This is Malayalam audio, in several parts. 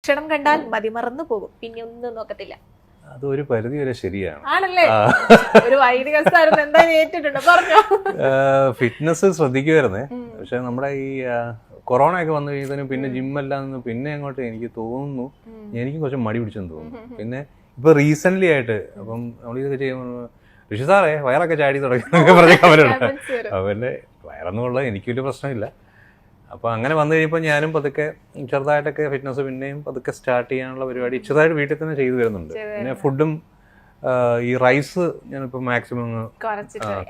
ലക്ഷണം കണ്ടാൽ മതിമറന്നു പോകും, പിന്നെ ഒന്നും നോക്കത്തില്ല. അതൊരു പരിധി വരെ ശരിയാണ്. ആണല്ലേ? ഒരു വൈദികസ്ഥാനം എന്തായാലും ഏറ്റിട്ടുണ്ട്, പറഞ്ഞോ. ഫിറ്റ്നസ് ശ്രദ്ധിക്കുമായിരുന്നേ, പക്ഷെ നമ്മുടെ ഈ കൊറോണ ഒക്കെ വന്നു കഴിയുന്നതിനും പിന്നെ ജിമ്മെല്ലാം നിന്ന് പിന്നെ അങ്ങോട്ട് എനിക്ക് തോന്നുന്നു എനിക്ക് കുറച്ച് മടി പിടിച്ചെന്ന് തോന്നുന്നു. പിന്നെ ഇപ്പൊ റീസെന്റ് ആയിട്ട് അപ്പം നമ്മളിതൊക്കെ ചെയ്യുമ്പോൾ ഋഷി സാറേ വയറൊക്കെ ചാടി തുടങ്ങി പറഞ്ഞ അവരുണ്ട്. അവന്റെ വയറെന്നുള്ളത് എനിക്ക് വലിയ പ്രശ്നമില്ല. അപ്പോൾ അങ്ങനെ വന്നു കഴിയുമ്പോൾ ഞാനും പതുക്കെ ചെറുതായിട്ടൊക്കെ ഫിറ്റ്നസ് പിന്നെയും പതുക്കെ സ്റ്റാർട്ട് ചെയ്യാനുള്ള പരിപാടി ചെറുതായിട്ട് വീട്ടിൽ തന്നെ ചെയ്തു വരുന്നുണ്ട്. പിന്നെ ഫുഡും ഈ റൈസ് ഞാനിപ്പോൾ മാക്സിമം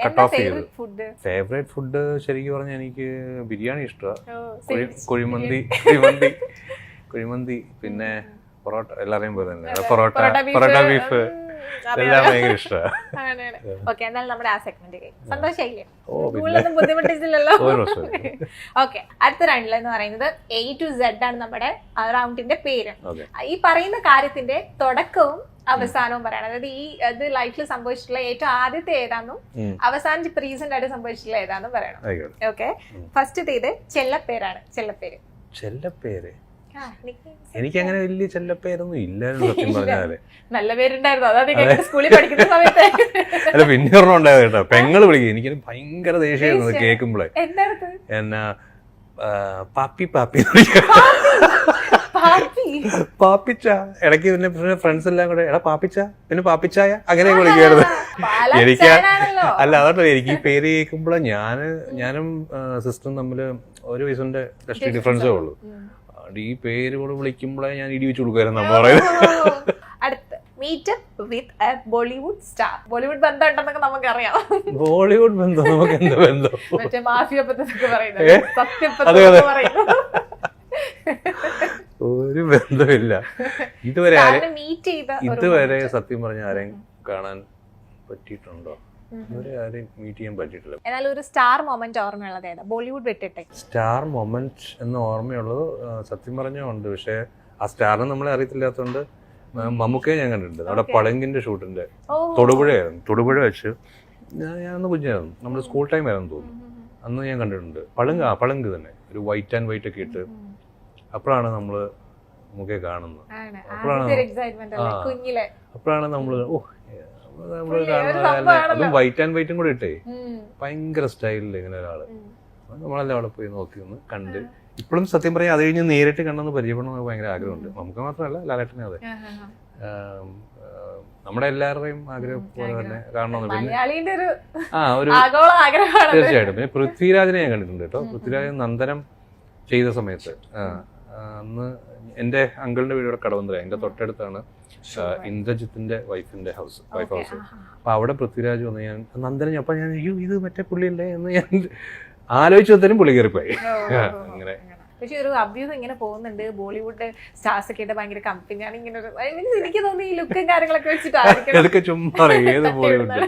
കട്ട് ഓഫ് ചെയ്തു. ഫേവറേറ്റ് ഫുഡ് ശരിക്കും പറഞ്ഞാൽ എനിക്ക് ബിരിയാണി ഇഷ്ടമാണ്, കുഴിമന്തി പിന്നെ പൊറോട്ട, എല്ലാവരെയും പോലെ തന്നെ പൊറോട്ട ബീഫ് എല്ലാം ഭയങ്കര ഇഷ്ടമാണ്. നമ്മുടെ ആ സെഗ്മെന്റ് സന്തോഷമായില്ലേ? ബുദ്ധിമുട്ടിച്ചില്ലല്ലോ. ഓക്കെ, അടുത്ത റൗണ്ടിൽ എന്ന് പറയുന്നത് A to Z ആണ് നമ്മുടെ റൗണ്ടിന്റെ പേര്. ഈ പറയുന്ന കാര്യത്തിന്റെ തുടക്കവും അവസാനവും പറയണം. അതായത് ഈ ഇത് ലൈഫിൽ സംഭവിച്ചിട്ടുള്ള ഏറ്റവും ആദ്യത്തെ ഏതാന്നും അവസാനം റീസെന്റ് ആയിട്ട് സംഭവിച്ചിട്ടുള്ള ഏതാന്നും പറയണം. ഓക്കെ, ഫസ്റ്റ് ഇത് ചെല്ലപ്പേരാണ്. ചെല്ലപ്പേര് എനിക്ക് അങ്ങനെ വലിയ ചെല്ലപ്പേരൊന്നും ഇല്ലായിരുന്നു സത്യം പറഞ്ഞാല്. നല്ല പേരുണ്ടായിരുന്നു സ്കൂളിൽ പഠിക്കുന്ന സമയത്ത്. അല്ല, പിന്നെ ഒരെണ്ണം ഉണ്ടായത് കേട്ടോ, പെങ്ങള് വിളിക്കും. എനിക്ക് ഭയങ്കര ദേഷ്യമായിരുന്നു കേൾക്കുമ്പോഴേ. എന്നാ പാപ്പി പാപ്പിച്ച, ഇടയ്ക്ക് പിന്നെ ഫ്രണ്ട്സ് എല്ലാം കൂടെ എടാ പാപ്പിച്ച, പിന്നെ പാപ്പിച്ചായ അങ്ങനെയൊക്കെ വിളിക്കുമായിരുന്നു. എനിക്ക് അല്ല അതല്ല, എനിക്ക് ഈ പേര് കേൾക്കുമ്പോഴേ ഞാനും സിസ്റ്ററും തമ്മിൽ 1 വയസ്സിന്റെ ഡിഫറൻസേ ഉള്ളൂ. ഈ പേര് കൂടെ വിളിക്കുമ്പോഴേ ഞാൻ ഇടി വെച്ച് കൊടുക്കുമായിരുന്നു നമ്മൾ പറയുന്നത്. അടുത്ത meetup with a Bollywood star. Bollywood ബന്ധം ഉണ്ടെന്നൊക്കെ നമുക്കറിയാം. ബോളിവുഡ് ബന്ധം നമുക്ക് എന്താ ബന്ധം? മറ്റേ മാഫിയ പദ്ധതിയൊക്കെ പറയുന്നത്. ഒരു ബന്ധമില്ല ഇതുവരെ സത്യം പറഞ്ഞ ആരെയും കാണാൻ പറ്റിയിട്ടുണ്ടോ? ആരെയും മീറ്റ് ചെയ്യാൻ പറ്റിയിട്ടില്ല. എന്നാൽ ഒരു സ്റ്റാർ മൊമെന്റ് ഓർമ്മയുള്ളത് ഏതാ ബോളിവുഡ് വിട്ടിട്ട്? സ്റ്റാർ മൊമെന്റ് എന്ന് ഓർമ്മയുള്ളത് സത്യം പറഞ്ഞുണ്ട്, പക്ഷെ ആ സ്റ്റാറിനെ നമ്മളെ അറിയത്തില്ലാത്തതുകൊണ്ട് മമ്മൂക്കയെ ഞാൻ കണ്ടിട്ടുണ്ട്. അവിടെ പളങ്കിന്റെ ഷൂട്ടിന്റെ തൊടുപുഴ വെച്ച് ഞാനന്ന് കുഞ്ഞായിരുന്നു, നമ്മുടെ സ്കൂൾ ടൈം ആയിരുന്നു തോന്നുന്നു. അന്ന് ഞാൻ കണ്ടിട്ടുണ്ട്. പളങ്ക് തന്നെ ഒരു വൈറ്റ് ആൻഡ് വൈറ്റ് ഒക്കെ ഇട്ട്. അപ്പോഴാണ് നമ്മള് മമ്മൂക്കയെ കാണുന്നത്. അപ്പോഴാണ് നമ്മള് അതും വൈറ്റ് ആൻഡ് വൈറ്റും കൂടെ ഇട്ടേ ഭയങ്കര സ്റ്റൈലിൽ ഇങ്ങനെ ഒരാള്. നമ്മളെല്ലാം അവിടെ പോയി നോക്കി ഒന്ന് കണ്ട്. ഇപ്പോഴും സത്യം പറയാം അത് കഴിഞ്ഞ് നേരിട്ട് കണ്ടെന്ന് പരിചയപ്പെടണമെന്ന് ഭയങ്കര ആഗ്രഹമുണ്ട്. നമുക്ക് മാത്രമല്ല, ലാലേട്ടനെ അതെ, നമ്മുടെ എല്ലാവരുടെയും ആഗ്രഹം പോലെ തന്നെ കാണണമെന്ന്. പിന്നെ ഒരു തീർച്ചയായിട്ടും. പിന്നെ പൃഥ്വിരാജിനെ ഞാൻ കണ്ടിട്ടുണ്ട് കേട്ടോ. പൃഥ്വിരാജ് നന്ദനം ചെയ്ത സമയത്ത് അന്ന് എൻ്റെ അങ്കിളിന്റെ വീട് ഇവിടെ കടവന്തര, എൻ്റെ തൊട്ടടുത്താണ് ഇന്ദ്രജിത്തിന്റെ വൈഫ് ഹൗസ്. അപ്പൊ അവിടെ പൃഥ്വിരാജ് വന്ന് ഞാൻ നന്ദനം, അപ്പൊ ഞാൻ ഇത് മറ്റേ പുള്ളിയല്ലേ എന്ന് ഞാൻ ആലോചിച്ചതിനും പുള്ളി കയറിപ്പോയി. അങ്ങനെ പക്ഷെ ഒരു അഭ്യൂഹം ഇങ്ങനെ പോകുന്നുണ്ട്, ബോളിവുഡ് സ്റ്റാർസ് ഒക്കെ ഭയങ്കര കമ്പനിയാണ് ഇങ്ങനെ. എനിക്ക് തോന്നുന്നു ഈ ലുക്കും കാര്യങ്ങളൊക്കെ വെച്ചിട്ട് ചുമ്മാ ഏത് ബോളിവുഡ്.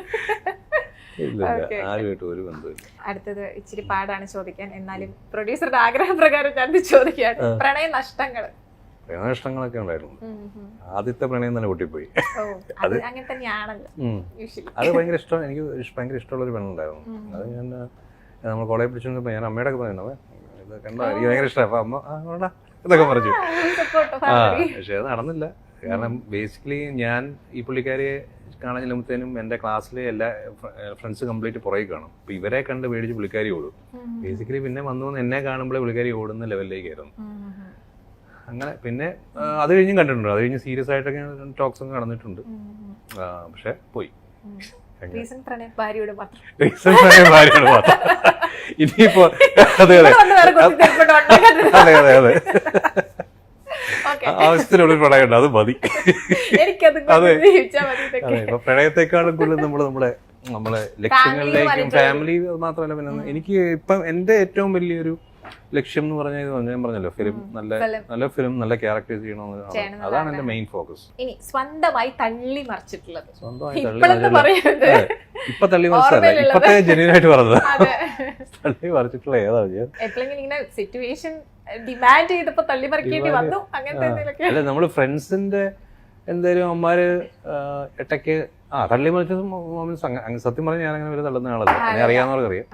അടുത്തത് ഇച്ചിരി പാടാണ് ചോദിക്കാൻ, എന്നാലും പ്രൊഡ്യൂസറുടെ ആഗ്രഹപ്രകാരം ഞാൻ ചോദിക്കാൻ. പ്രണയ നഷ്ടങ്ങളൊക്കെ ഉണ്ടായിരുന്നു. ആദ്യത്തെ പ്രണയം തന്നെ പൊട്ടിപ്പോയി. അത് അങ്ങനെ തന്നെയാണല്ലോ. അത് ഭയങ്കര ഇഷ്ടം, എനിക്ക് ഭയങ്കര ഇഷ്ടമുള്ള ഒരു പെണ്ണുണ്ടായിരുന്നു. അത് ഞാൻ നമ്മൾ കോളേജ് പഠിച്ചോണ്ടിരുന്നപ്പോ ഞാൻ അമ്മയുടെ ഒക്കെ പറയുന്നത് ഇത് കണ്ടോ എനിക്ക് ഭയങ്കര ഇഷ്ടമാണ്. അപ്പൊ അമ്മ ഇതൊക്കെ പറഞ്ഞു. പക്ഷെ അത് നടന്നില്ല. കാരണം ബേസിക്കലി ഞാൻ ഈ പുള്ളിക്കാരിയെ കാണാൻ ചെല്ലുമ്പോഴത്തേനും എൻ്റെ ക്ലാസ്സിലെ എല്ലാ ഫ്രണ്ട്സ് കംപ്ലീറ്റ് പുറകെ കാണും. അപ്പൊ ഇവരെ കണ്ട് പേടിച്ച് പുള്ളിക്കാരി ഓടും. ബേസിക്കലി പിന്നെ വന്നു എന്നെ കാണുമ്പോഴേ പുള്ളിക്കാരി ഓടുന്ന ലെവലിലേക്കായിരുന്നു. അങ്ങനെ പിന്നെ അത് കഴിഞ്ഞും കണ്ടിട്ടുണ്ട്. അത് കഴിഞ്ഞ് സീരിയസ് ആയിട്ടൊക്കെ ടോക്സ് ഒക്കെ നടന്നിട്ടുണ്ട്. പക്ഷെ പോയി. ഭാര്യയോട് മാത്രം. ഇനിയിപ്പോ അതെ ആവശ്യത്തിനുള്ള പ്രണയമുണ്ട്, അത് മതി. അതെ അതെ. ഇപ്പൊ പ്രണയത്തെക്കാളും കൂടുതൽ നമ്മളെ ലക്ഷ്യങ്ങളിലേക്കും ഫാമിലി മാത്രമല്ല. പിന്നെ എനിക്ക് ഇപ്പം എന്റെ ഏറ്റവും വലിയൊരു ലക്ഷ്യം എന്ന് പറഞ്ഞാൽ ഞാൻ പറഞ്ഞല്ലോ, ഫിലിം നല്ല ഫിലിം നല്ല ക്യാരക്ടേഴ്സ് ചെയ്യണമെന്ന്. അതാണ് എന്റെ മെയിൻ ഫോക്കസ്. ഇനി സ്വന്തമായി തള്ളി മറിച്ചിട്ടുള്ളത്? ഇപ്പൊ തള്ളി മറിച്ചതല്ല, ഇപ്പത്തെ ജെന്യൂനായിട്ട് പറഞ്ഞത്. തള്ളി മറിച്ചിട്ടുള്ള ഏതാണ്? സിറ്റുവേഷൻ ഡിമാൻഡ് ചെയ്തപ്പോ തള്ളി മറിക്കേണ്ടി വന്നു, അങ്ങനത്തെ. അല്ല, നമ്മള് ഫ്രണ്ട്സിന്റെ എന്തായാലും അമ്മമാര് ഇടയ്ക്ക് തള്ളി മറിച്ച സത്യം പറഞ്ഞാൽ ഞാൻ അങ്ങനെ ഒരു തള്ളുന്ന ആളല്ല, അങ്ങനെ അറിയാവുന്നവർക്ക് അറിയാം.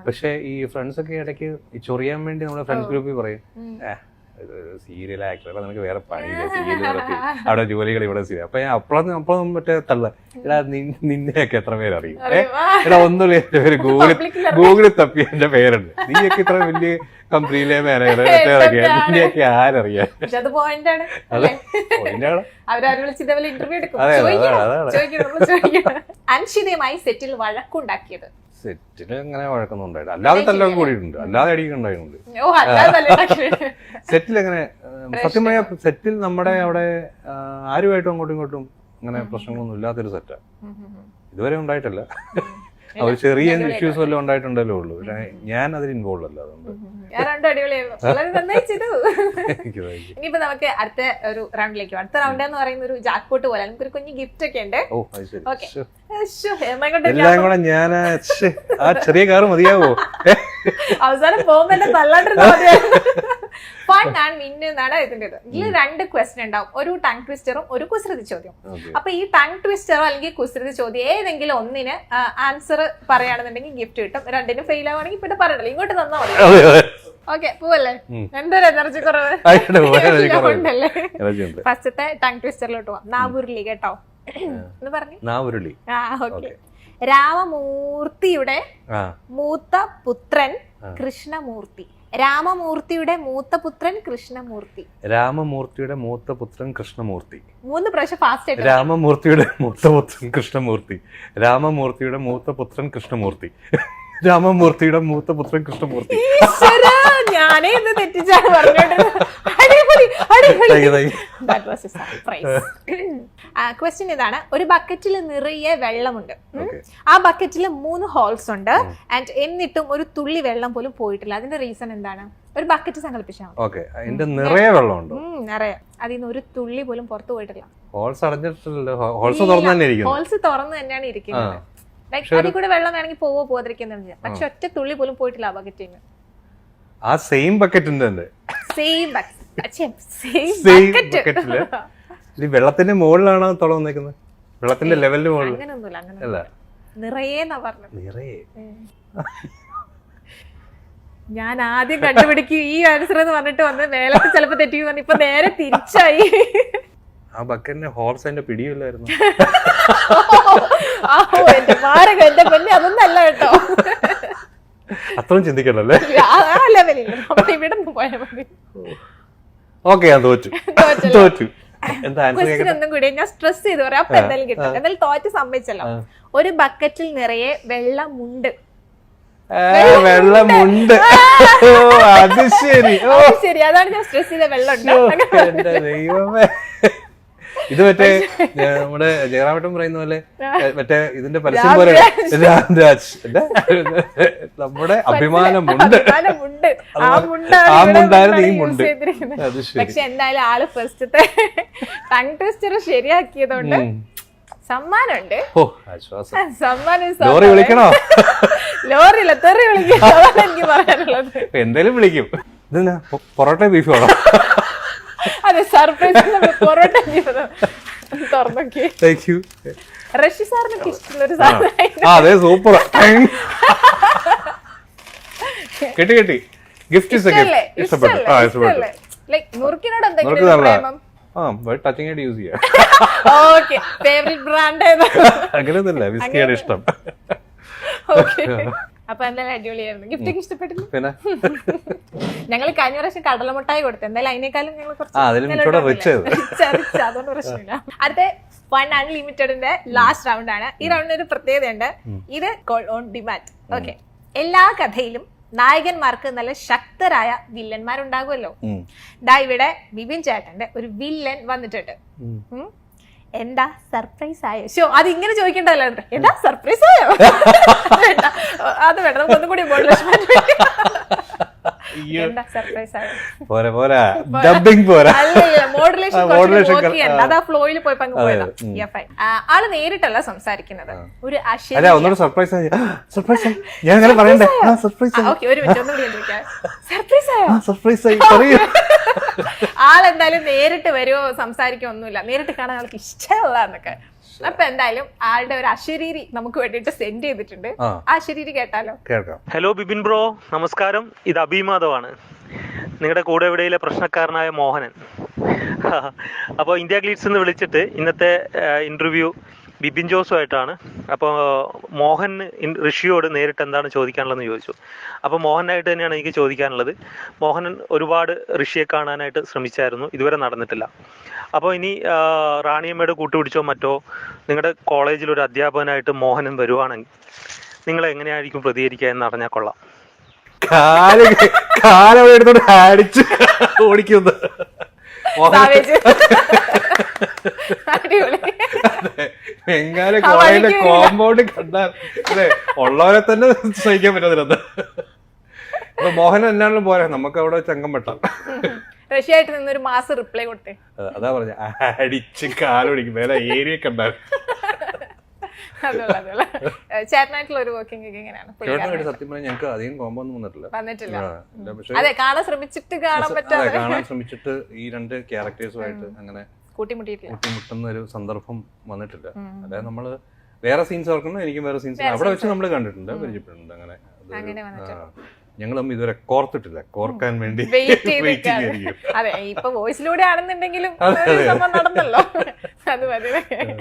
പക്ഷെ ഈ ഫ്രണ്ട്സ് ഒക്കെ ഇടയ്ക്ക് ചൊറിയാൻ വേണ്ടി നമ്മുടെ ഫ്രണ്ട്സ് ഗ്രൂപ്പിൽ പറയും സീരിയൽ ആക്ടർ, അപ്പൊ നിനക്ക് വേറെ പണിയില്ല, സീരിയൽ അവിടെ ജോലികൾ ഇവിടെ സീരിയൽ. അപ്പൊ ഞാൻ അപ്പോഴും മറ്റേ തള്ള, എടാ നിന്നെയൊക്കെ എത്ര പേരറിയും, എടാ ഒന്നുമില്ല എന്റെ പേര് ഗൂഗിളിൽ തപ്പി എന്റെ പേരുണ്ട്, നീയൊക്കെ ഇത്ര വലിയ കമ്പനിയിലെ മാനേജർ നിന്നെയൊക്കെ ആരറിയാം. അൻഷിതയുമായി സെറ്റിൽ വഴക്കുണ്ടാക്കിയത്? സെറ്റില് അങ്ങനെ വഴക്കൊന്നും ഉണ്ടായിട്ടില്ല, അല്ലാതെ തല്ലൊക്കെ കൂടിയിട്ടുണ്ട്, അല്ലാതെ അടിയൊക്കെ ഉണ്ടായിട്ടുണ്ട്. സെറ്റിൽ അങ്ങനെ സത്യം പറയാ, സെറ്റിൽ നമ്മുടെ അവിടെ ആരുമായിട്ടും അങ്ങോട്ടും ഇങ്ങോട്ടും അങ്ങനെ പ്രശ്നങ്ങളൊന്നും ഇല്ലാത്തൊരു സെറ്റാ, ഇതുവരെ ഉണ്ടായിട്ടില്ല. അവർ ചെറിയ ഇഷ്യൂസ് വല്ലതും ഉണ്ടായിട്ടുണ്ടല്ലോ ഉള്ളൂ, പക്ഷെ ഞാൻ അതിൽ ഇൻവോൾവ് അല്ല. അതുകൊണ്ട് ഇനിയിപ്പോ നമുക്ക് അടുത്ത ഒരു റൗണ്ടിലേക്ക്, അടുത്ത റൗണ്ട് എന്ന് പറയുന്ന ഒരു ജാക്ക്പോട്ട് പോലെ നമുക്കൊരു കുഞ്ഞു ഗിഫ്റ്റ് ഒക്കെ ഉണ്ട്. എല്ലാം കൂടെ ഞാൻ ആ ചെറിയ കാറ് മതിയാവോ? അവസാനം പോകുമ്പോ എന്നെ തല്ലാണ്ടിരുന്ന ഫൺ ആൻഡ് വിൻ എന്നാണ് ഇതിൻ്റെത്. ഇതിൽ 2 ക്വസ്റ്റ്യൻ ഉണ്ടാവും, ഒരു ടങ് ട്വിസ്റ്ററും ഒരു കുസൃതി ചോദ്യം. അപ്പൊ ഈ ടങ് ട്വിസ്റ്ററോ അല്ലെങ്കിൽ കുസൃതി ചോദ്യം ഏതെങ്കിലും ഒന്നിന് ആൻസർ പറയുകയാണെന്നുണ്ടെങ്കിൽ ഗിഫ്റ്റ് കിട്ടും. 2നും ഫെയിൽ ആവുകയാണെങ്കിൽ പിന്നെ പറയണല്ലോ, ഇങ്ങോട്ട് തന്നാ മതി. ഓക്കെ, പോവല്ലേ? എന്തൊരു എനർജി കുറവ് ഉണ്ടല്ലേ? ഫസ്റ്റത്തെ ടങ് ട്വിസ്റ്ററിലോട്ട് പോവാം. നാവുരുളി കേട്ടോ എന്ന് പറഞ്ഞു. നാവുരുളി. ഓക്കെ. രാമമൂർത്തിയുടെ മൂത്ത പുത്രൻ കൃഷ്ണമൂർത്തി. രാമമൂർത്തിയുടെ മൂത്ത പുത്രൻ കൃഷ്ണമൂർത്തി. രാമമൂർത്തിയുടെ മൂത്ത പുത്രൻ കൃഷ്ണമൂർത്തി. 3 പ്രാവശ്യം ഫാസ്റ്റ് ആയിട്ട്. രാമമൂർത്തിയുടെ മൂത്ത പുത്രൻ കൃഷ്ണമൂർത്തി. രാമമൂർത്തിയുടെ മൂത്ത പുത്രൻ കൃഷ്ണമൂർത്തി. രാമമൂർത്തിയുടെ മൂത്ത പുത്രൻ കൃഷ്ണമൂർത്തി. ഞാനേ ഇത് തെറ്റിച്ചാണ് പറഞ്ഞോണ്ടിരുന്നത്. ക്വസ്റ്റ്യൻ ഇതാണ്. ഒരു ബക്കറ്റിൽ നിറയെ വെള്ളമുണ്ട്. ആ ബക്കറ്റിൽ 3 ഹോൾസ് ഉണ്ട്. ആൻഡ് എന്നിട്ടും ഒരു തുള്ളി വെള്ളം പോലും പോയിട്ടില്ല. അതിന്റെ റീസൺ എന്താണ്? ഒരു ബക്കറ്റ് സങ്കല്പിച്ചാൽ നിറയെ വെള്ളമുണ്ട്, നിറയെ, അതിന്ന് ഒരു തുള്ളി പോലും പുറത്തു പോയിട്ടില്ല. ഹോൾസ് അടഞ്ഞിട്ടില്ലല്ലോ, ഹോൾസ് തുറന്നു തന്നെയാണ് ഇരിക്കുന്നത്. ലൈക് അതിൽ കൂടെ വെള്ളം വേണമെങ്കിൽ പോവാതിരിക്കുന്നില്ല, പക്ഷെ ഒറ്റ തുള്ളി പോലും പോയിട്ടില്ല ആ ബക്കറ്റിന്. ആ സെയിം ബക്കറ്റിന്റെ വെള്ളത്തിന്റെ മുകളിലാണോ തുള വന്നേക്കുന്നത്? വെള്ളത്തിന്റെ ലെവലിന് മുകളിൽ? അങ്ങനെയൊന്നുമില്ല, നിറയേന്നാ പറഞ്ഞത്. നിറയെ. ഞാൻ ആദ്യം കണ്ടുപിടിക്കും ഈ ആൻസർ എന്ന് പറഞ്ഞിട്ട് വന്ന് മേലത്തെ ചിലപ്പോ തെറ്റിക്കും പറഞ്ഞു, ഇപ്പൊ നേരെ തിരിച്ചായി. ആ ബക്കറ്റിന്റെ ഹോൾസ് അതിന്റെ പിടിയില്ലായിരുന്നു. എന്റെ പൊന്നെ, അതൊന്നും അല്ല കേട്ടോ, അത്രയും ചിന്തിക്കണല്ലേ. ഇവിടെ പോയാൽ മതി. ഓക്കെ, ഞാൻ തോറ്റു. ഒന്നും കൂടി ഞാൻ സ്ട്രെസ് ചെയ്ത് പറയാം, അപ്പൊ എന്തായാലും കിട്ടും. എന്തായാലും തോറ്റ് സമ്മതിച്ചല്ലോ. ഒരു ബക്കറ്റിൽ നിറയെ വെള്ളമുണ്ട്. വെള്ളമുണ്ട്, അത് ശരി, അതാണ് ഞാൻ സ്ട്രെസ് ചെയ്ത വെള്ളമുണ്ട്. ദൈവമേ, ഇത് മറ്റേ നമ്മുടെ ജയറാമേട്ടൻ പറയുന്ന പോലെ മറ്റേ ഇതിന്റെ പരസ്യം പോലെ രാംരാജ്, നമ്മുടെ അഭിമാനമുണ്ട്, ആ മുണ്ടായിരുന്നു ഈ മുണ്ട്. പക്ഷെ എന്തായാലും ആള് ഫസ്റ്റത്തെ ടങ് ട്വിസ്റ്റർ ശരിയാക്കിയതുകൊണ്ട് സമ്മാനമുണ്ട്. ലോറി വിളിക്കണോ? ലോറിയില്ല, തെറി വിളിക്കും, എനിക്ക് പറയാനുള്ളത്. എന്തായാലും വിളിക്കും. ഇതെന്നാ പൊറോട്ട ബീഫ് വേണം? അതെ, സർപ്രൈസ് പൊറോട്ട തുറന്നോക്കി. റഷി സാറിനൊക്കെ ഇഷ്ടമുള്ളൊരു സാധനം. അതെ, സൂപ്പർ. കിട്ടി. ഗിഫ്റ്റ് ഇഷ്ടപ്പെട്ടു. നുറുക്കിനോട് എന്തെങ്കിലും പ്രേമം? ടച്ചിങ് ആയിട്ട് യൂസ് ചെയ്യാം. ഓക്കെ, ഫേവറേറ്റ് ബ്രാൻഡ് അങ്ങനെയൊന്നുമില്ല, വിസ്കിയാണ് ഇഷ്ടം. അപ്പൊ എന്തായാലും അടിപൊളിയായിരുന്നു. ഗിഫ്റ്റൊക്കെ ഇഷ്ടപ്പെട്ടില്ല? പിന്നെ ഞങ്ങൾ കഴിഞ്ഞ പ്രാവശ്യം കടലമുട്ടായി കൊടുത്തു, എന്തായാലും അതിനേക്കാളും ഞങ്ങൾ അതുകൊണ്ട് പ്രശ്നമില്ല. അടുത്ത ഫൺ അൺലിമിറ്റഡിന്റെ ലാസ്റ്റ് റൗണ്ട് ആണ്. ഈ റൗണ്ടിന് ഒരു പ്രത്യേകതയുണ്ട്, ഇത് കോൾ ഓൺ ഡിമാൻഡ്. ഓക്കെ, എല്ലാ കഥയിലും നായകന്മാർക്ക് നല്ല ശക്തരായ വില്ലന്മാരുണ്ടാകുമല്ലോ. ഇവിടെ ബിബിൻ ചേട്ടന്റെ ഒരു വില്ലൻ വന്നിട്ടുണ്ട്. എന്താ സർപ്രൈസ് ആയോ? ഷോ, അത് ഇങ്ങനെ ചോദിക്കണ്ടല്ലോ. എന്താ സർപ്രൈസ് ആയോ? അത് വേണ്ട, നമുക്ക് ഒന്നും കൂടി മോഡുലേഷൻ അതാ ഫ്ലോയിൽ പോയി പങ്ക് പോയതാ. ആള് നേരിട്ടല്ല സംസാരിക്കുന്നത്, ഒരു ആളെന്തായാലും നേരിട്ട് വരുമോ സംസാരിക്കോ ഒന്നുമില്ല, നേരിട്ട് കാണാൻ ആൾക്ക് ഇഷ്ടമല്ല എന്നൊക്കെ. അപ്പൊ എന്തായാലും ആളുടെ ഒരു അശരീരി നമുക്ക് വേണ്ടിട്ട് സെൻഡ് ചെയ്തിട്ടുണ്ട്. ആ അശരീരി കേട്ടാലോ? ഹലോ ബിബിൻ ബ്രോ, നമസ്കാരം. ഇത് അഭിമാധവാണ്. നിങ്ങളുടെ കൂടെ എവിടെയിലെ പ്രശ്നക്കാരനായ മോഹനൻ. അപ്പോൾ ഇന്ത്യ ഗ്ലീഡ്സ് എന്ന് വിളിച്ചിട്ട് ഇന്നത്തെ ഇൻ്റർവ്യൂ ബിബിൻ ജോസുമായിട്ടാണ്. അപ്പോൾ മോഹൻ ഋഷിയോട് നേരിട്ട് എന്താണ് ചോദിക്കാനുള്ളതെന്ന് ചോദിച്ചു. അപ്പോൾ മോഹനായിട്ട് തന്നെയാണ് എനിക്ക് ചോദിക്കാനുള്ളത്. മോഹനൻ ഒരുപാട് ഋഷിയെ കാണാനായിട്ട് ശ്രമിച്ചായിരുന്നു, ഇതുവരെ നടന്നിട്ടില്ല. അപ്പോൾ ഇനി റാണിയമ്മയുടെ കൂട്ടുപിടിച്ചോ മറ്റോ നിങ്ങളുടെ കോളേജിൽ ഒരു അധ്യാപകനായിട്ട് മോഹനൻ വരുവാണെങ്കിൽ നിങ്ങൾ എങ്ങനെയായിരിക്കും പ്രതികരിക്കുക എന്ന് അറിഞ്ഞാൽ കൊള്ളാം. കാലെടുത്തോണ്ട് അടിച്ച് ഓടിക്കുന്നത് ബംഗാളി കോളേജിന്റെ കോമ്പൗണ്ട് കണ്ടാൽ അതെ ഉള്ളവരെ തന്നെ സഹിക്കാൻ പറ്റാതിരുന്നത്. അപ്പൊ മോഹൻ എന്നാണെങ്കിലും പോരാ, നമുക്ക് അവിടെ ചങ്കം വെട്ടാം. റഷ്യായിട്ട് നിന്നൊരു മാസം റിപ്ലൈ കൊടുത്തേ. അതാ പറഞ്ഞ അടിച്ച് കാലൊടിക്കും വേറെ ഏരിയ കണ്ടാൽ. ചേട്ടനായിട്ടുള്ള ഒരു വർക്കിംഗ് എങ്ങനെയാണ്? സത്യം പറഞ്ഞാൽ ഞങ്ങൾക്ക് അധികം കോമ്പോ ഒന്നും വന്നിട്ടില്ല. അതെ, കാണാൻ ശ്രമിച്ചിട്ട് കാണാൻ ശ്രമിച്ചിട്ട് ഈ രണ്ട് ക്യാരക്ടേഴ്സുമായിട്ട് അങ്ങനെ കൂട്ടിമുട്ടുന്ന ഒരു സന്ദർഭം വന്നിട്ടില്ല. അതായത് നമ്മള് വേറെ സീൻസ് ഓർക്കണം, എനിക്കും വേറെ സീൻസ് അവിടെ വെച്ച് നമ്മൾ കണ്ടിട്ടുണ്ട്, പരിചയപ്പെട്ടിട്ടുണ്ട്. അങ്ങനെ ഞങ്ങൾ തമ്മിൽ ഇതുവരെ കോർത്തിട്ടില്ല, കോർക്കാൻ വേണ്ടി അതെ, ഇപ്പൊ വോയിസിലൂടെ ആണെന്നുണ്ടെങ്കിലും നടന്നല്ലോ. അത് മതി.